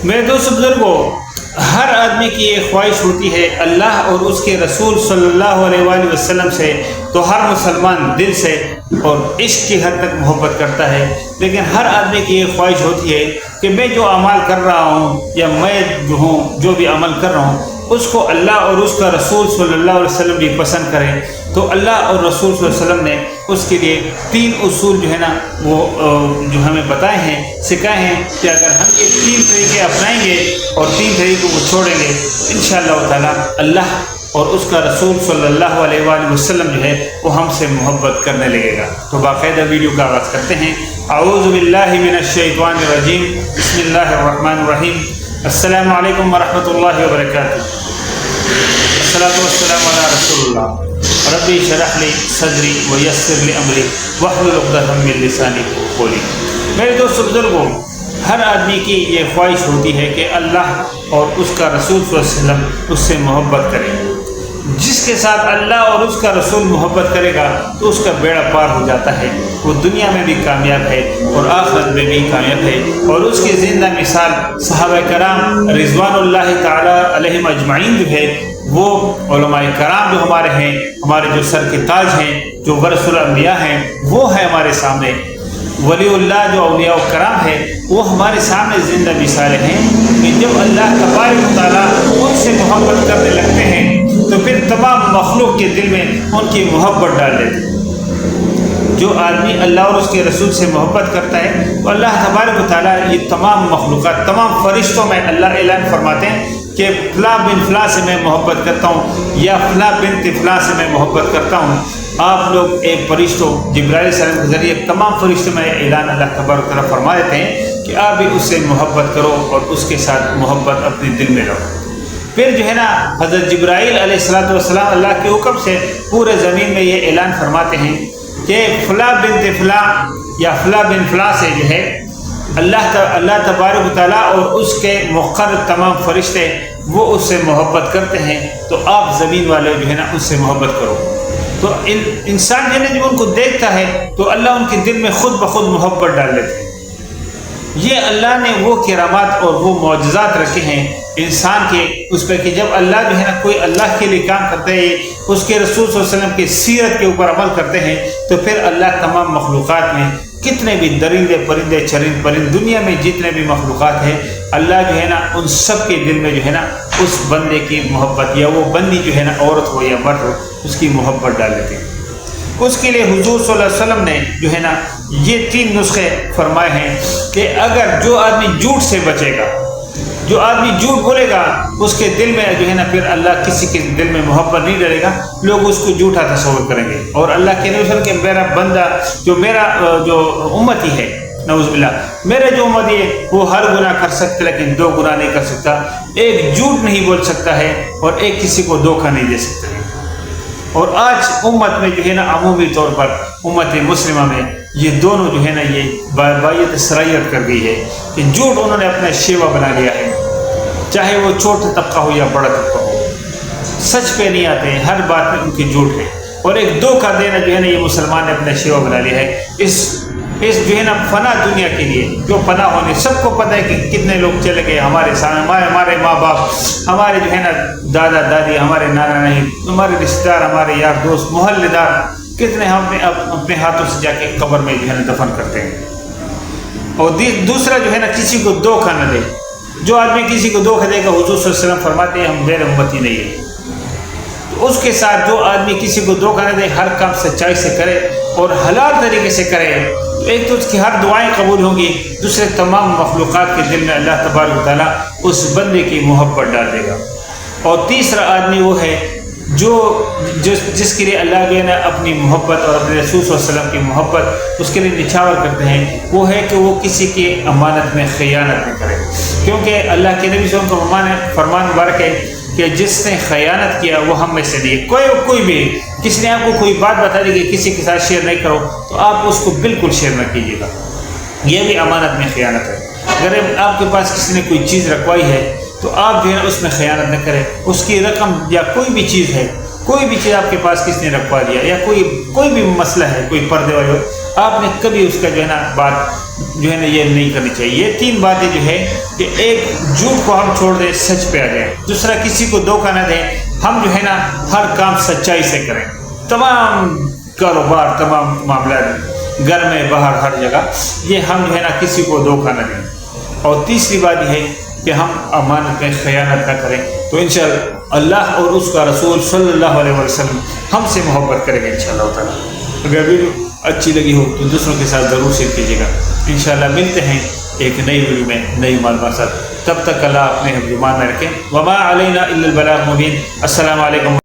میرے دوست بزرگوں، ہر آدمی کی یہ خواہش ہوتی ہے اللہ اور اس کے رسول صلی اللہ علیہ وآلہ وسلم سے، تو ہر مسلمان دل سے اور عشق کی حد تک محبت کرتا ہے، لیکن ہر آدمی کی یہ خواہش ہوتی ہے کہ میں جو عمل کر رہا ہوں یا میں جو بھی عمل کر رہا ہوں اس کو اللہ اور اس کا رسول صلی اللہ علیہ وسلم بھی پسند کریں۔ تو اللہ اور رسول صلی اللہ علیہ وسلم نے اس کے لیے 3 اصول جو ہے نا وہ جو ہمیں بتائے ہیں، سکھائے ہیں کہ اگر ہم یہ 3 طریقے اپنائیں گے اور 3 طریقوں کو چھوڑیں گے، انشاءاللہ تعالی اللہ اور اس کا رسول صلی اللہ علیہ وآلہ وسلم جو ہے وہ ہم سے محبت کرنے لگے گا۔ تو باقاعدہ ویڈیو کا آغاز کرتے ہیں۔ اعوذ باللہ من الشیطان الرجیم، بسم اللہ الرحمن الرحیم۔ السلام علیکم ورحمۃ اللہ وبرکاتہ۔ الصلاۃ والسلام علی رسول اللہ۔ ربی اشرح لی صدری ویسر لی امری واحلل عقدۃ من لسانی یفقهوا قولی۔ میرے دوست بزرگوں، ہر آدمی کی یہ خواہش ہوتی ہے کہ اللہ اور اس کا رسول صلی اللہ علیہ وسلم اس سے محبت کرے۔ جس کے ساتھ اللہ اور اس کا رسول محبت کرے گا تو اس کا بیڑا پار ہو جاتا ہے، وہ دنیا میں بھی کامیاب ہے اور آخرت میں بھی کامیاب ہے۔ اور اس کی زندہ مثال صحابہ کرام رضوان اللہ تعالی علیہم اجمعین جو ہے، وہ علماء کرام جو ہمارے ہیں، ہمارے جو سر کے تاج ہیں، جو ورث الانبیاء ہیں، وہ ہیں ہمارے سامنے۔ ولی اللہ جو اولیاء و کرام ہے وہ ہمارے سامنے زندہ مثالیں ہیں کہ جب اللہ تبارک و تعالیٰ ان سے محبت کرنے لگتے ہیں تو پھر تمام مخلوق کے دل میں ان کی محبت ڈال دیتے ہیں۔ جو آدمی اللہ اور اس کے رسول سے محبت کرتا ہے تو اللہ تبارک و تعالیٰ یہ تمام مخلوقات، تمام فرشتوں میں اللہ اعلان فرماتے ہیں کہ فلاں بن فلاں سے میں محبت کرتا ہوں یا فلاں بنت فلاں سے میں محبت کرتا ہوں۔ آپ لوگ ایک فرشتوں جبرائیل علیہ السلام کے ذریعے تمام فرشتوں میں اعلان اللہ تبارک و تعالیٰ فرما دیتے ہیں کہ آپ بھی اس سے محبت کرو اور اس کے ساتھ محبت اپنے دل میں رکھو۔ پھر جو ہے نا حضرت جبرائیل علیہ السلام اللہ کے حکم سے پورے زمین میں یہ اعلان فرماتے ہیں کہ فلاں بنت فلاں یا فلاں بن فلاں سے جو ہے اللہ تبارک و تعالیٰ اور اس کے مقرر تمام فرشتے وہ اس سے محبت کرتے ہیں، تو آپ زمین والے جو ہے نا اس سے محبت کرو۔ تو انسان جو ہے نا جب ان کو دیکھتا ہے تو اللہ ان کے دل میں خود بخود محبت ڈال لیتے ہیں۔ یہ اللہ نے وہ کرامات اور وہ معجزات رکھے ہیں انسان کے اس پہ کہ جب اللہ جو ہے نا کوئی اللہ کے لیے کام کرتے ہیں، اس کے رسول صلی اللہ علیہ وسلم کی سیرت کے اوپر عمل کرتے ہیں، تو پھر اللہ تمام مخلوقات میں کتنے بھی درندے پرندے چرند پرند دنیا میں جتنے بھی مخلوقات ہیں، اللہ جو ہے نا ان سب کے دل میں جو ہے نا اس بندے کی محبت یا وہ بندی جو ہے نا عورت ہو یا مرد ہو اس کی محبت ڈال دیتے ہیں۔ اس کے لیے حضور صلی اللہ علیہ وسلم نے جو ہے نا یہ 3 نسخے فرمائے ہیں کہ اگر جو آدمی جھوٹ سے بچے گا، جو آدمی جھوٹ بولے گا، اس کے دل میں جو ہے نا پھر اللہ کسی کے دل میں محبت نہیں ڈالے گا، لوگ اس کو جھوٹا تصور کریں گے۔ اور اللہ کے نبی کہ میرا بندہ جو میرا جو امتی ہے، نعوذ باللہ، میرا جو امتی ہے وہ ہر گناہ کر سکتا لیکن 2 گناہ نہیں کر سکتا، ایک جھوٹ نہیں بول سکتا ہے اور ایک کسی کو دھوکہ نہیں دے سکتا ہے۔ اور آج امت میں جو ہے نا عمومی طور پر امت مسلمہ میں یہ دونوں جو ہے نا یہ بایت سرایت کر گئی ہے کہ جھوٹ انہوں نے اپنا شیوا بنا لیا ہے، چاہے وہ چھوٹا طبقہ ہو یا بڑا طبقہ ہو، سچ پہ نہیں آتے ہیں، ہر بات میں ان کی جھوٹ ہے۔ اور ایک دھوکہ دینا جو ہے نا یہ مسلمان نے اپنا شیوا بنا لیا ہے۔ اس جو ہے نا فنا دنیا کے لیے جو فنا ہونے، سب کو پتہ ہے کہ کتنے لوگ چلے گئے ہمارے سامنے، ہمارے ماں باپ، ہمارے جو ہے نا دادا دادی، ہمارے نانا نانی، ہمارے رشتہ دار، ہمارے یار دوست، محلے دار، کتنے ہم اپنے ہاتھوں سے جا کے قبر میں جو ہے نا دفن کرتے ہیں۔ اور دوسرا جو ہے نا کسی کو دھوکہ نہ دے۔ جو آدمی کسی کو دھوکہ دے گا، حضور صلی اللہ علیہ وسلم فرماتے ہیں ہم غیر امتی نہیں ہے۔ تو اس کے ساتھ جو آدمی کسی کو دھوکہ نہ دے، ہر کام سچائی سے کرے اور حلال طریقے سے کرے، ایک تو اس کی ہر دعائیں قبول ہوں گی، دوسرے تمام مخلوقات کے دل میں اللہ تبارک و تعالیٰ اس بندے کی محبت ڈال دے گا۔ اور تیسرا آدمی وہ ہے جس کے لیے اللہ جو ہے نا اپنی محبت اور اپنے رسول صلی اللہ علیہ وسلم کی محبت اس کے لیے نچھاور کرتے ہیں، وہ ہے کہ وہ کسی کی امانت میں خیانت نہ کرے، کیونکہ اللہ کے نبی صلی اللہ علیہ وسلم کا فرمان مبارک ہے کہ جس نے خیانت کیا وہ ہم میں سے نہیں ہے۔ کوئی بھی کسی نے آپ کو کوئی بات بتا دی کہ کسی کے ساتھ شیئر نہیں کرو تو آپ اس کو بالکل شیئر نہ کیجیے گا، یہ بھی امانت میں خیانت ہے۔ اگر آپ کے پاس کسی نے کوئی چیز رکھوائی ہے تو آپ جو ہے اس میں خیانت نہ کریں۔ اس کی رقم یا کوئی بھی چیز ہے، کوئی بھی چیز آپ کے پاس کسی نے رکھوا دیا یا کوئی بھی مسئلہ ہے، کوئی پردے والے ہو، آپ نے کبھی اس کا جو ہے نا بات جو ہے نا یہ نہیں کرنی چاہیے. یہ 3 باتیں جو ہے کہ ایک جھوٹ کو ہم چھوڑ دیں, سچ پہ آ جائیں. دوسرا کسی کو دھوکہ نہ دیں, ہم جو ہے نا ہر کام سچائی سے کریں. تمام کاروبار, تمام معاملات, گھر میں باہر ہر جگہ, یہ ہم جو ہے نا کسی کو دھوکہ نہ دیں. اور تیسری بات یہ ہے کہ ہم امانت میں خیانت نہ کریں. تو انشاءاللہ اللہ اور اس کا رسول صلی اللہ علیہ وسلم ہم سے محبت کریں گے انشاءاللہ تعالیٰ. اگر ویڈیو اچھی لگی ہو تو دوسروں کے ساتھ ضرور شیئر کیجیے گا. انشاءاللہ ملتے ہیں ایک نئی ویڈیو میں نئی معلومات ساتھ. تب تک اللہ اپنے حفظ ایمان میں رکھیں. وما علینا الا البلاغ المبین. السلام علیکم.